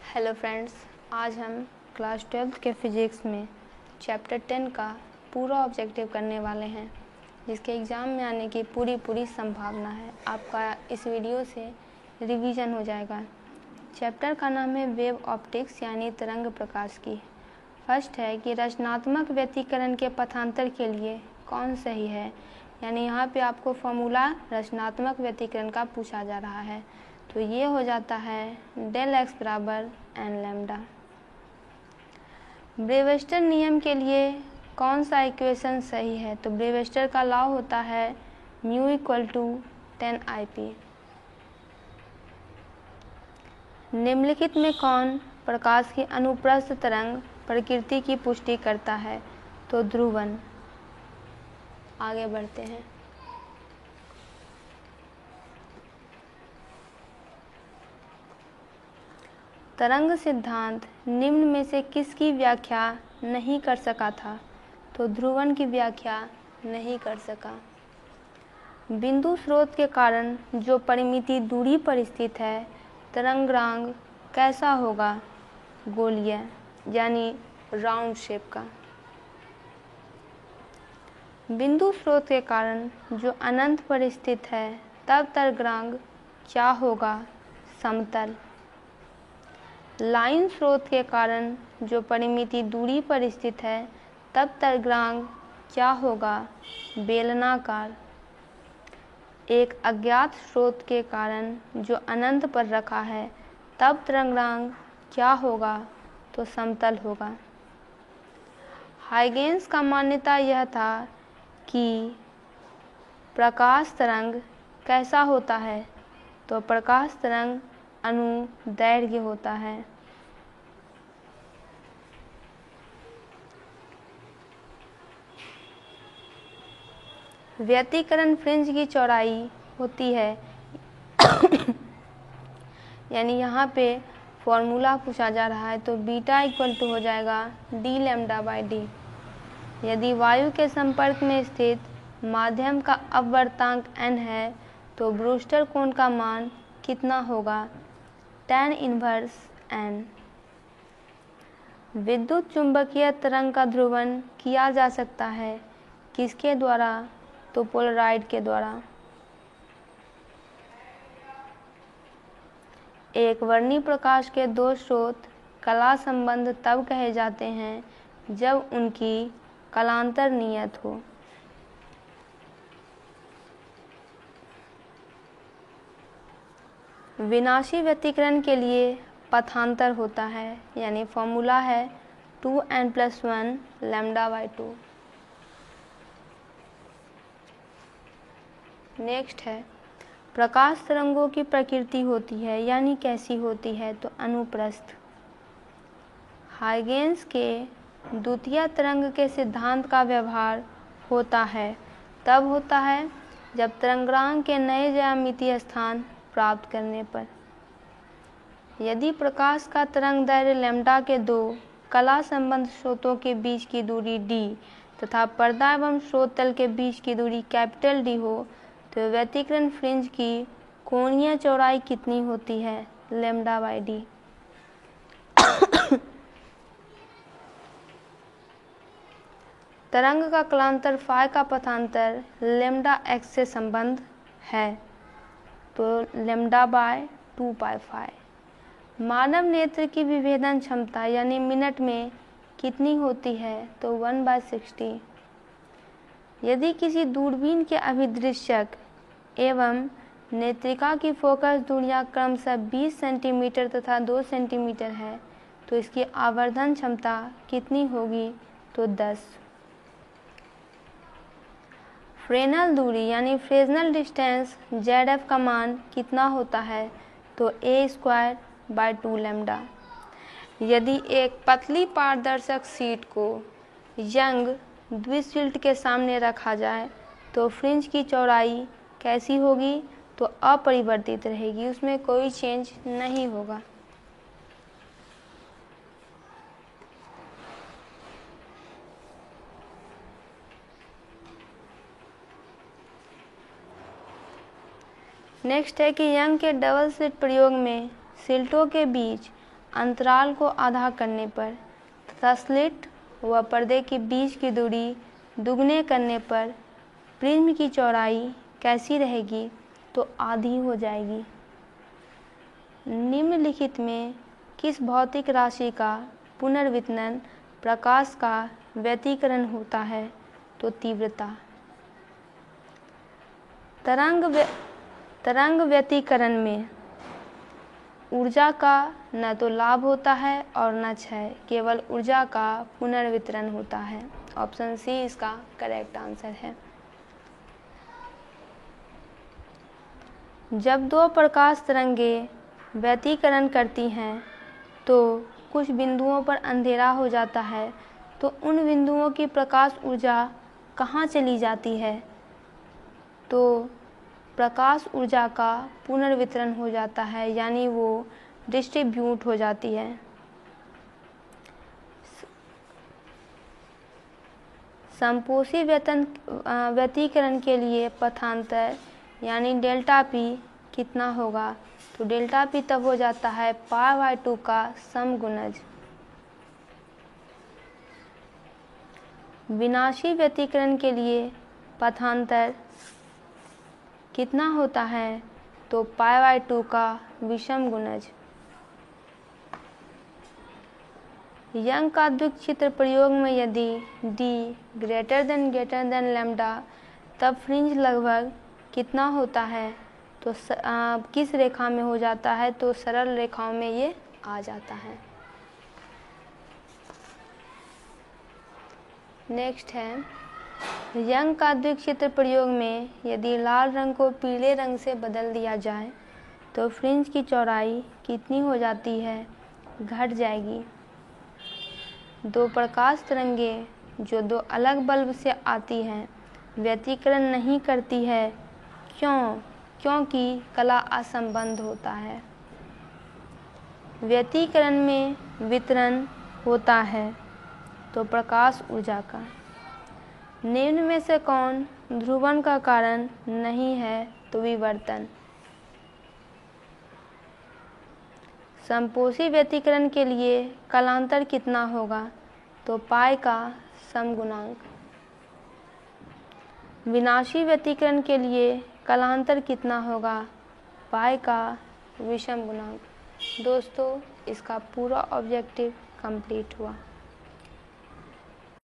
Hello friends, आज हम class 12th के फिज़िक्स में चैप्टर 10 का पूरा ऑब्जेक्टिव करने वाले हैं, जिसके एग्ज़ाम में आने की पूरी संभावना है। आपका इस वीडियो से रिवीजन हो जाएगा। चैप्टर का नाम है वेव ऑप्टिक्स यानी तरंग प्रकाश की। फर्स्ट है कि रचनात्मक व्यतिकरण के पथांतर के लिए कौन सही है, यानी यहाँ पे आपको फॉर्मूला रचनात्मक व्यतिकरण का पूछा जा रहा है। तो ये हो जाता है डेल एक्स बराबर एन लैम्डा। ब्रेवस्टर नियम के लिए कौन सा इक्वेशन सही है? तो ब्रेवस्टर का लॉ होता है म्यू इक्वल टू 10 IP। निम्नलिखित में कौन प्रकाश की अनुप्रस्थ तरंग प्रकृति की पुष्टि करता है? तो ध्रुवन। आगे बढ़ते हैं। तरंग सिद्धांत निम्न में से किसकी व्याख्या नहीं कर सका था? तो ध्रुवन की व्याख्या नहीं कर सका। बिंदु स्रोत के कारण जो परिमित दूरी पर स्थित है, तरंगांग कैसा होगा? गोलीय यानी राउंड शेप का। बिंदु स्रोत के कारण जो अनंत पर स्थित है, तब तरंगांग क्या होगा? समतल। लाइन स्रोत के कारण जो परिमित दूरी पर स्थित है, तब तरंगांग क्या होगा? बेलनाकार। एक अज्ञात स्रोत के कारण जो अनंत पर रखा है, तब तरंगांग क्या होगा? तो समतल होगा। हाइगेंस का मान्यता यह था कि प्रकाश तरंग कैसा होता है? तो प्रकाश तरंग अनुदैर्घ्य होता है। व्यतिकरण फ्रिंज की चौड़ाई होती है यानी यहाँ पे फॉर्मूला पूछा जा रहा है, तो बीटा इक्वल टू हो जाएगा डी लैम्डा बाई डी। यदि वायु के संपर्क में स्थित माध्यम का अपवर्तांक n है, तो ब्रूस्टर कोण का मान कितना होगा? tan inverse n। विद्युत चुंबकीय तरंग का ध्रुवण किया जा सकता है किसके द्वारा? तो पोलराइड के द्वारा। एक वर्णी प्रकाश के दो स्रोत कला संबंध तब कहे जाते हैं जब उनकी कलांतर नियत हो। विनाशी व्यतिकरण के लिए पथांतर होता है, यानी फॉर्मूला है 2n+1 λ/2। नेक्स्ट है प्रकाश तरंगों की प्रकृति होती है, यानी कैसी होती है? तो अनुप्रस्थ। हाइगेंस के द्वितीय तरंग के सिद्धांत का व्यवहार होता है तब होता है जब तरंगांग के नए ज्यामितीय स्थान प्राप्त करने पर। यदि प्रकाश का तरंग दैर्घ्य लैम्डा के दो कला संबंध स्रोतों के बीच की दूरी d तथा पर्दा एवं स्रोत तल के बीच की दूरी कैपिटल D हो, तो व्यतिकरण फ्रिंज की कोणीय चौड़ाई कितनी होती है? Lambda by D. तरंग का कलांतर फाई का पथांतर लैम्डा x से संबंध है, तो लैम्डा बाय 2 पाई। मानव नेत्र की विभेदन क्षमता यानी मिनट में कितनी होती है? तो 1/60। यदि किसी दूरबीन के अभिदृश्यक एवं नेत्रिका की फोकस दूरियां क्रमशः 20 सेंटीमीटर तथा 2 सेंटीमीटर है, तो इसकी आवर्धन क्षमता कितनी होगी? तो 10। फ्रेनल दूरी यानी फ्रेस्नेल डिस्टेंस ZF का मान कितना होता है? तो a²/2 लैम्डा। यदि एक पतली पारदर्शक शीट को यंग द्विस्लिट के सामने रखा जाए, तो फ्रिंज की चौड़ाई कैसी होगी? तो अपरिवर्तित रहेगी, उसमें कोई चेंज नहीं होगा। नेक्स्ट है कि यंग के डबल स्लिट प्रयोग में स्लिटों के बीच अंतराल को आधा करने पर तथा स्लिट व पर्दे के बीच की दूरी दुगने करने पर प्रिज्म की चौड़ाई कैसी रहेगी? तो आधी हो जाएगी। निम्नलिखित में किस भौतिक राशि का पुनर्वितरण प्रकाश का व्यतिकरण होता है? तो तीव्रता। तरंग व्यतिकरण में ऊर्जा का न तो लाभ होता है और न क्षय, केवल ऊर्जा का पुनर्वितरण होता है। ऑप्शन सी इसका करेक्ट आंसर है। जब दो प्रकाश तरंगें व्यतिकरण करती हैं तो कुछ बिंदुओं पर अंधेरा हो जाता है, तो उन बिंदुओं की प्रकाश ऊर्जा कहाँ चली जाती है? तो प्रकाश ऊर्जा का पुनर्वितरण हो जाता है, यानी वो डिस्ट्रीब्यूट हो जाती है। समपोषी व्यतिकरण के लिए पथांतर यानी डेल्टा पी कितना होगा? तो डेल्टा पी तब हो जाता है π/2 का समगुणज। विनाशी व्यतिकरण के लिए पथांतर कितना होता है? तो π/2 का विषम गुणज। यंग का द्विचित्र प्रयोग में यदि d ग्रेटर देन लैम्डा तब फ्रिंज लगभग कितना होता है? तो किस रेखा में हो जाता है? तो सरल रेखाओं में ये आ जाता है। नेक्स्ट है, यंग का द्विचित्र प्रयोग में यदि लाल रंग को पीले रंग से बदल दिया जाए तो फ्रिंज की चौड़ाई कितनी हो जाती है? घट जाएगी। दो प्रकाश तरंगें जो दो अलग बल्ब से आती हैं व्यतिकरण नहीं करती है। क्यों? क्योंकि कला असंबद्ध होता है। व्यतिकरण में वितरण होता है तो प्रकाश ऊर्जा का। निम्न में से कौन ध्रुवण का कारण नहीं है? तो विवर्तन। समपोषी व्यतिकरण के लिए कालांतर कितना होगा? तो पाई का समगुणांक। विनाशी व्यतिकरण के लिए कालांतर कितना होगा? पाई का विषम गुणांक। दोस्तों, इसका पूरा ऑब्जेक्टिव कंप्लीट हुआ।